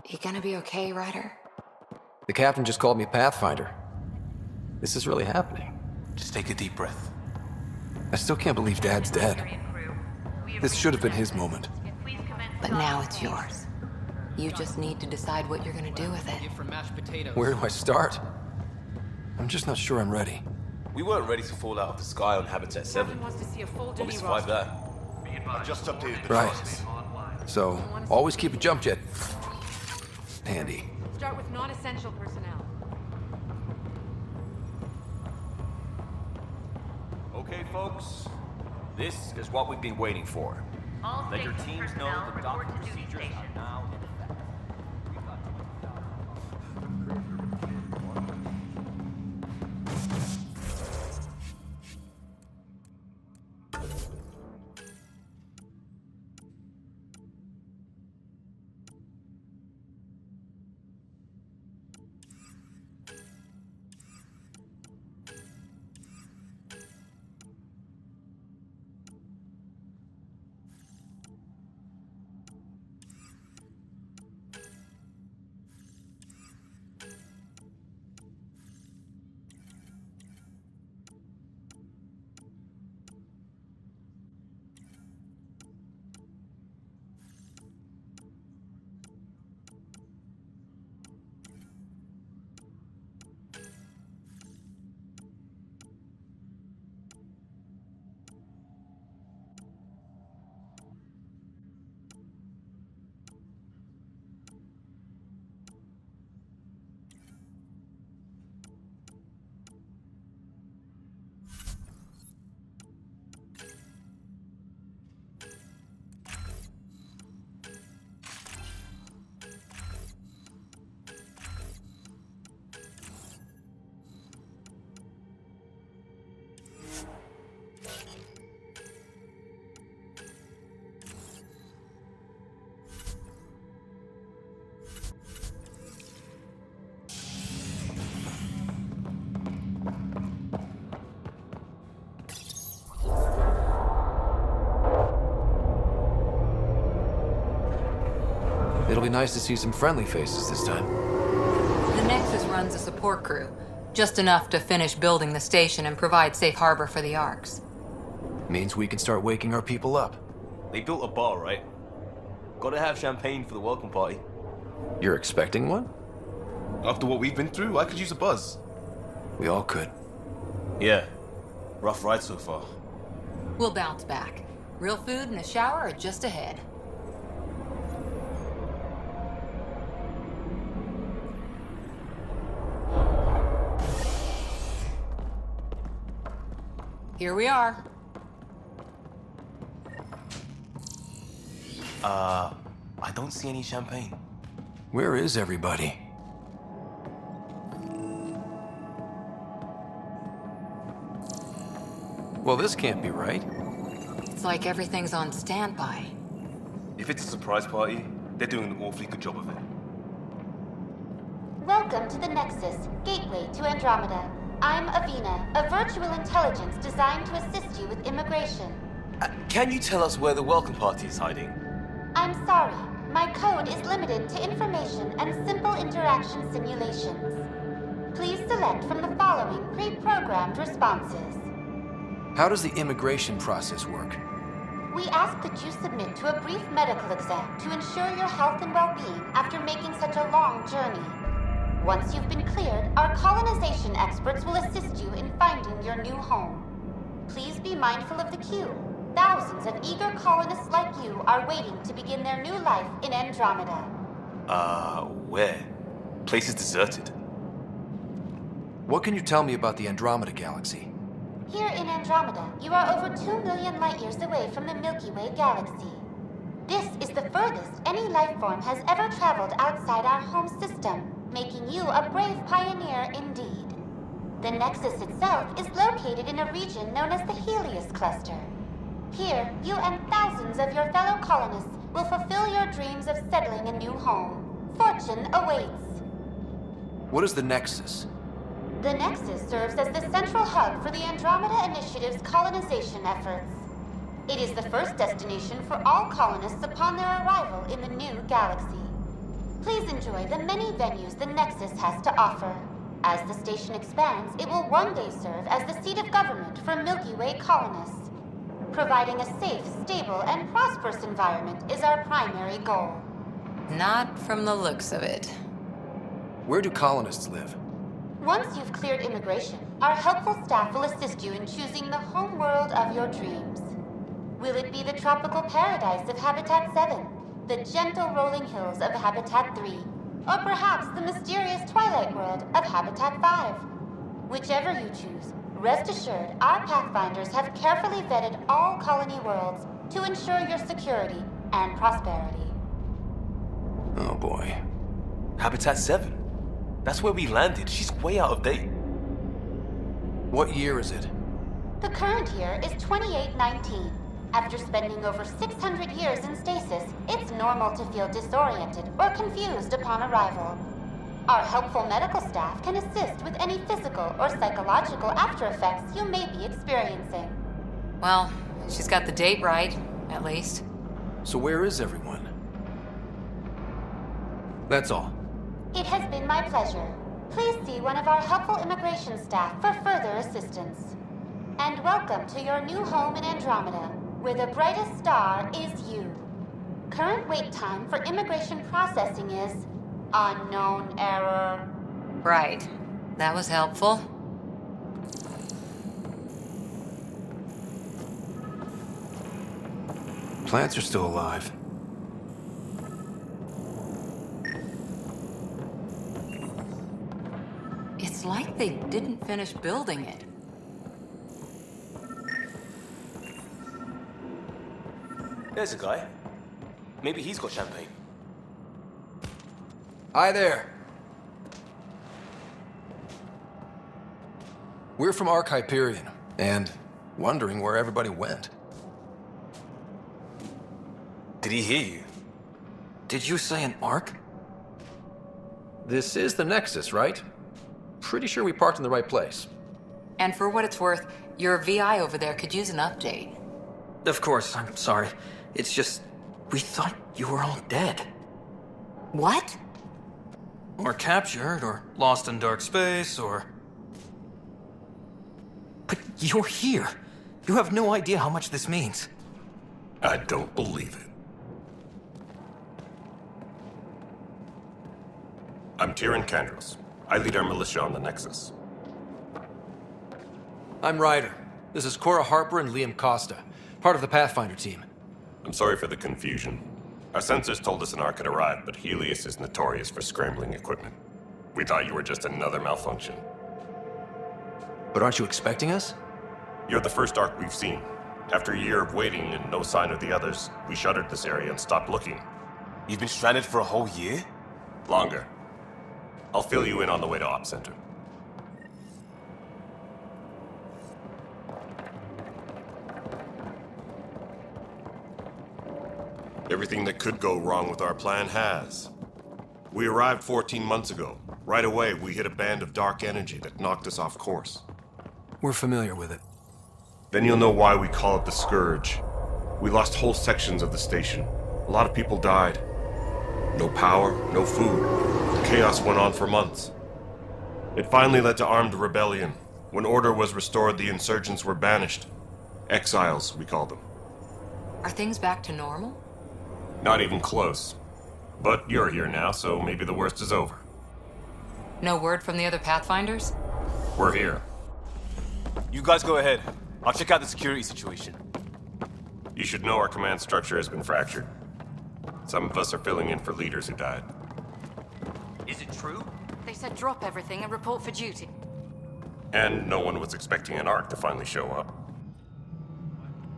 You gonna be okay, Ryder? The captain just called me Pathfinder. This is really happening. Just take a deep breath. I still can't believe Dad's dead. This should have been his moment. But now it's yours. You just need to decide what you're gonna do with it. Where do I start? I'm just not sure I'm ready. We weren't ready to fall out of the sky on Habitat 7. But we survived that. I just updated the Right. process. So, always keep a jump jet handy. Start with non-essential personnel. Okay, folks. This is what we've been waiting for. Let your teams know the docking procedures are now in effect. It'll be nice to see some friendly faces this time. The Nexus runs a support crew. Just enough to finish building the station and provide safe harbor for the Arks. Means we can start waking our people up. They built a bar, right? Gotta have champagne for the welcome party. You're expecting one? After what we've been through, I could use a buzz. We all could. Yeah. Rough ride so far. We'll bounce back. Real food and a shower are just ahead. Here we are. I don't see any champagne. Where is everybody? Well, this can't be right. It's like everything's on standby. If it's a surprise party, they're doing an awfully good job of it. Welcome to the Nexus, gateway to Andromeda. I'm Avina, a virtual intelligence designed to assist you with immigration. Can you tell us where the welcome party is hiding? I'm sorry, my code is limited to information and simple interaction simulations. Please select from the following pre-programmed responses. How does the immigration process work? We ask that you submit to a brief medical exam to ensure your health and well-being after making such a long journey. Once you've been cleared, our colonization experts will assist you in finding your new home. Please be mindful of the queue. Thousands of eager colonists like you are waiting to begin their new life in Andromeda. Where? Place is deserted. What can you tell me about the Andromeda galaxy? Here in Andromeda, you are over 2 million light-years away from the Milky Way galaxy. This is the furthest any life form has ever traveled outside our home system, making you a brave pioneer indeed. The Nexus itself is located in a region known as the Helios Cluster. Here, you and thousands of your fellow colonists will fulfill your dreams of settling a new home. Fortune awaits. What is the Nexus? The Nexus serves as the central hub for the Andromeda Initiative's colonization efforts. It is the first destination for all colonists upon their arrival in the new galaxy. Please enjoy the many venues the Nexus has to offer. As the station expands, it will one day serve as the seat of government for Milky Way colonists. Providing a safe, stable, and prosperous environment is our primary goal. Not from the looks of it. Where do colonists live? Once you've cleared immigration, our helpful staff will assist you in choosing the home world of your dreams. Will it be the tropical paradise of Habitat 7, the gentle rolling hills of Habitat 3, or perhaps the mysterious twilight world of Habitat 5? Whichever you choose, rest assured our Pathfinders have carefully vetted all colony worlds to ensure your security and prosperity. Oh boy. Habitat 7. That's where we landed. She's way out of date. What year is it? The current year is 2819. After spending over 600 years in stasis, it's normal to feel disoriented or confused upon arrival. Our helpful medical staff can assist with any physical or psychological after effects you may be experiencing. Well, she's got the date right, at least. So where is everyone? That's all. It has been my pleasure. Please see one of our helpful immigration staff for further assistance. And welcome to your new home in Andromeda, where the brightest star is you. Current wait time for immigration processing is unknown error. Right. That was helpful. Plants are still alive. It's like they didn't finish building it. There's a guy. Maybe he's got champagne. Hi there. We're from Ark Hyperion, and wondering where everybody went. Did he hear you? Did you say an Ark? This is the Nexus, right? Pretty sure we parked in the right place. And for what it's worth, your VI over there could use an update. Of course, I'm sorry. It's just, we thought you were all dead. What? Or captured, or lost in dark space, or... But you're here. You have no idea how much this means. I don't believe it. I'm Tyrion Kandros. I lead our militia on the Nexus. I'm Ryder. This is Cora Harper and Liam Costa, part of the Pathfinder team. I'm sorry for the confusion. Our sensors told us an Ark had arrived, but Helios is notorious for scrambling equipment. We thought you were just another malfunction. But aren't you expecting us? You're the first Ark we've seen. After a year of waiting and no sign of the others, we shuttered this area and stopped looking. You've been stranded for a whole year? Longer. I'll fill you in on the way to Op Center. Everything that could go wrong with our plan has. We arrived 14 months ago. Right away, we hit a band of dark energy that knocked us off course. We're familiar with it. Then you'll know why we call it the Scourge. We lost whole sections of the station. A lot of people died. No power, no food. The chaos went on for months. It finally led to armed rebellion. When order was restored, the insurgents were banished. Exiles, we call them. Are things back to normal? Not even close. But you're here now, so maybe the worst is over. No word from the other Pathfinders? We're here. You guys go ahead. I'll check out the security situation. You should know our command structure has been fractured. Some of us are filling in for leaders who died. Is it true? They said drop everything and report for duty. And no one was expecting an Ark to finally show up.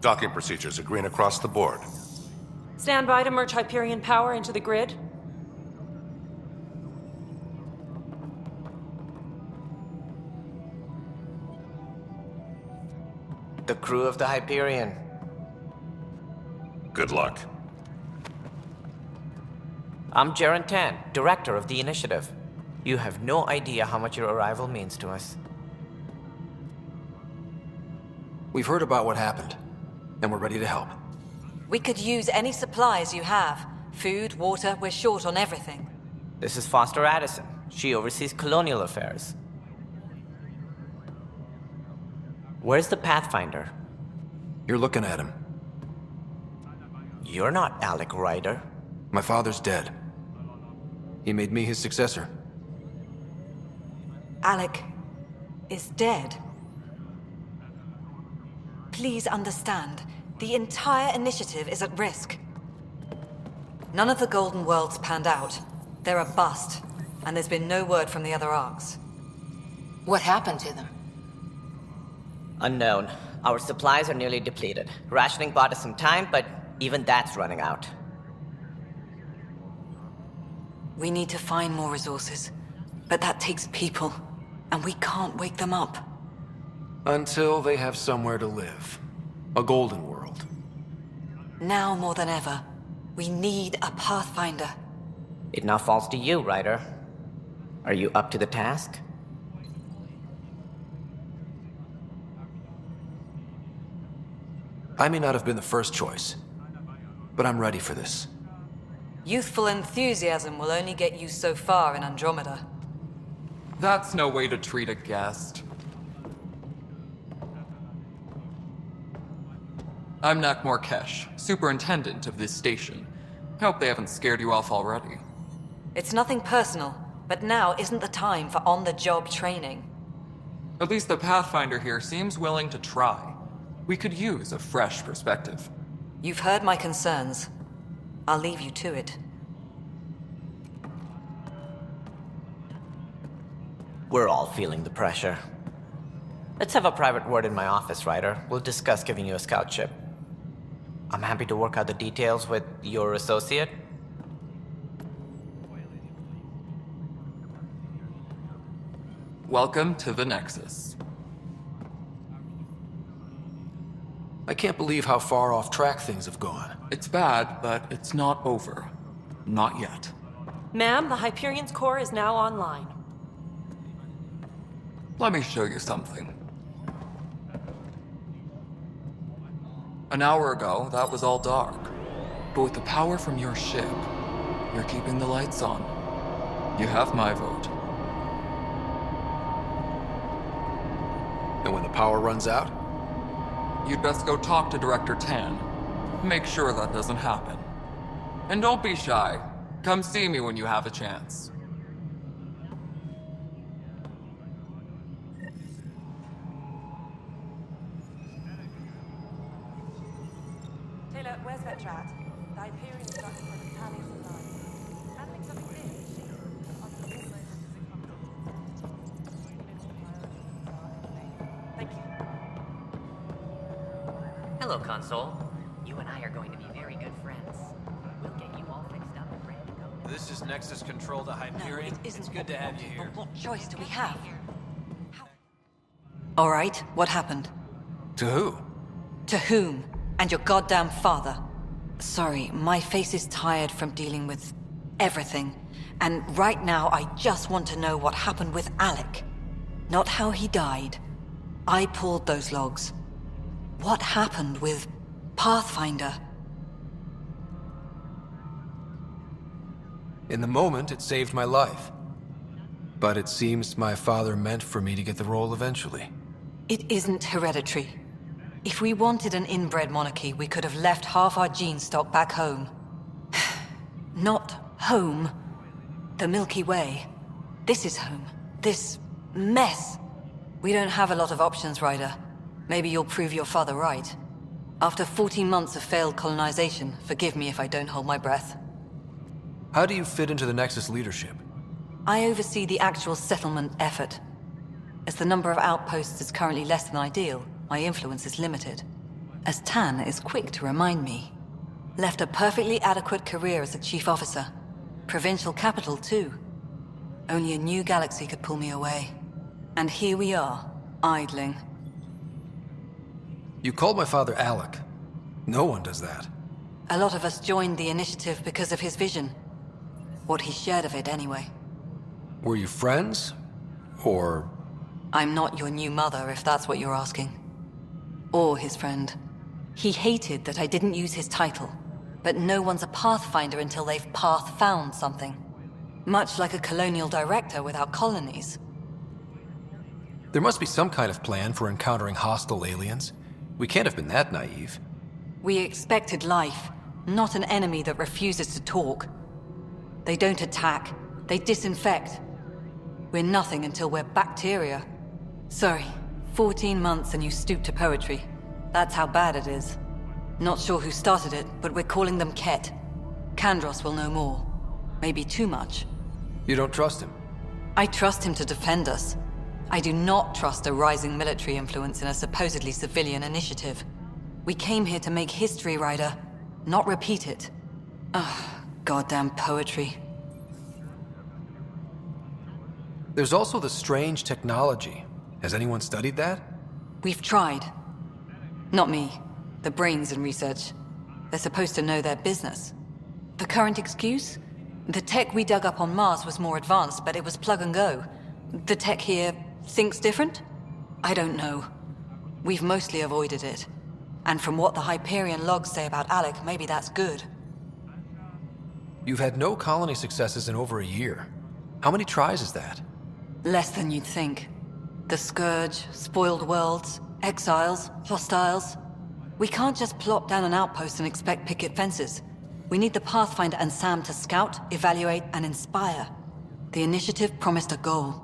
Docking procedures are green across the board. Stand by to merge Hyperion power into the grid. The crew of the Hyperion. Good luck. I'm Jaren Tan, director of the initiative. You have no idea how much your arrival means to us. We've heard about what happened, and we're ready to help. We could use any supplies you have. Food, water, we're short on everything. This is Foster Addison. She oversees colonial affairs. Where's the Pathfinder? You're looking at him. You're not Alec Ryder. My father's dead. He made me his successor. Alec is dead. Please understand, the entire initiative is at risk. None of the Golden Worlds panned out. They're a bust, and there's been no word from the other arcs. What happened to them? Unknown. Our supplies are nearly depleted. Rationing bought us some time, but even that's running out. We need to find more resources, but that takes people, and we can't wake them up. Until they have somewhere to live. A golden world. Now more than ever, we need a Pathfinder. It now falls to you, Ryder. Are you up to the task? I may not have been the first choice, but I'm ready for this. Youthful enthusiasm will only get you so far in Andromeda. That's no way to treat a guest. I'm Nak Morkesh, superintendent of this station. Hope they haven't scared you off already. It's nothing personal, but now isn't the time for on-the-job training. At least the Pathfinder here seems willing to try. We could use a fresh perspective. You've heard my concerns. I'll leave you to it. We're all feeling the pressure. Let's have a private word in my office, Ryder. We'll discuss giving you a scout ship. I'm happy to work out the details with your associate. Welcome to the Nexus. I can't believe how far off track things have gone. It's bad, but it's not over. Not yet. Ma'am, the Hyperion's core is now online. Let me show you something. An hour ago, that was all dark. But with the power from your ship, you're keeping the lights on. You have my vote. And when the power runs out? You'd best go talk to Director Tan. Make sure that doesn't happen. And don't be shy. Come see me when you have a chance. Taylor, where's Vetrat? The Hyperion's got for the tally supplies. Handling something big. Thank you. Hello, Console. You and I are going to be very good friends. We'll get you all fixed up and ready to go. This is Nexus Control to Hyperion. No, it isn't. It's good to have you here. What choice do we have? All right, what happened? To who? To whom? And your goddamn father. Sorry, my face is tired from dealing with everything. And right now, I just want to know what happened with Alec. Not how he died. I pulled those logs. What happened with Pathfinder? In the moment, it saved my life. But it seems my father meant for me to get the role eventually. It isn't hereditary. If we wanted an inbred monarchy, we could have left half our gene stock back home. Not home. The Milky Way. This is home. This mess. We don't have a lot of options, Ryder. Maybe you'll prove your father right. After 14 months of failed colonization, forgive me if I don't hold my breath. How do you fit into the Nexus leadership? I oversee the actual settlement effort. As the number of outposts is currently less than ideal, my influence is limited. As Tan is quick to remind me. Left a perfectly adequate career as a chief officer. Provincial capital, too. Only a new galaxy could pull me away. And here we are, idling. You called my father Alec. No one does that. A lot of us joined the initiative because of his vision. What he shared of it, anyway. Were you friends? Or... I'm not your new mother, if that's what you're asking. Or his friend. He hated that I didn't use his title. But no one's a Pathfinder until they've path-found something. Much like a colonial director without colonies. There must be some kind of plan for encountering hostile aliens. We can't have been that naive. We expected life, not an enemy that refuses to talk. They don't attack, they disinfect. We're nothing until we're bacteria. Sorry, 14 months and you stoop to poetry. That's how bad it is. Not sure who started it, but we're calling them Ket. Kandros will know more. Maybe too much. You don't trust him? I trust him to defend us. I do not trust a rising military influence in a supposedly civilian initiative. We came here to make history, Ryder, not repeat it. Ugh, goddamn poetry. There's also the strange technology. Has anyone studied that? We've tried. Not me. The brains in research. They're supposed to know their business. The current excuse? The tech we dug up on Mars was more advanced, but it was plug and go. The tech here thinks different? I don't know. We've mostly avoided it. And from what the Hyperion logs say about Alec, maybe that's good. You've had no colony successes in over a year. How many tries is that? Less than you'd think. The Scourge, spoiled worlds, exiles, hostiles. We can't just plop down an outpost and expect picket fences. We need the Pathfinder and Sam to scout, evaluate, and inspire. The initiative promised a goal.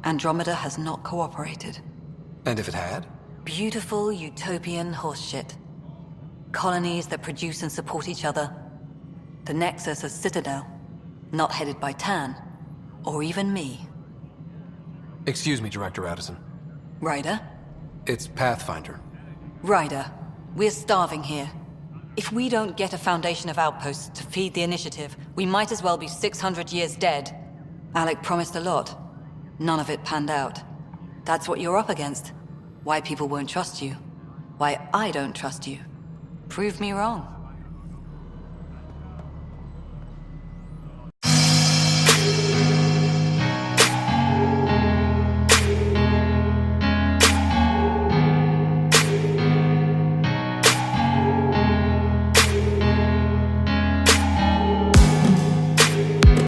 Andromeda has not cooperated. And if it had? Beautiful utopian horseshit. Colonies that produce and support each other. The Nexus as Citadel, not headed by Tan, or even me. Excuse me, Director Addison. Ryder? It's Pathfinder. Ryder, we're starving here. If we don't get a foundation of outposts to feed the initiative, we might as well be 600 years dead. Alec promised a lot. None of it panned out. That's what you're up against. Why people won't trust you. Why I don't trust you. Prove me wrong.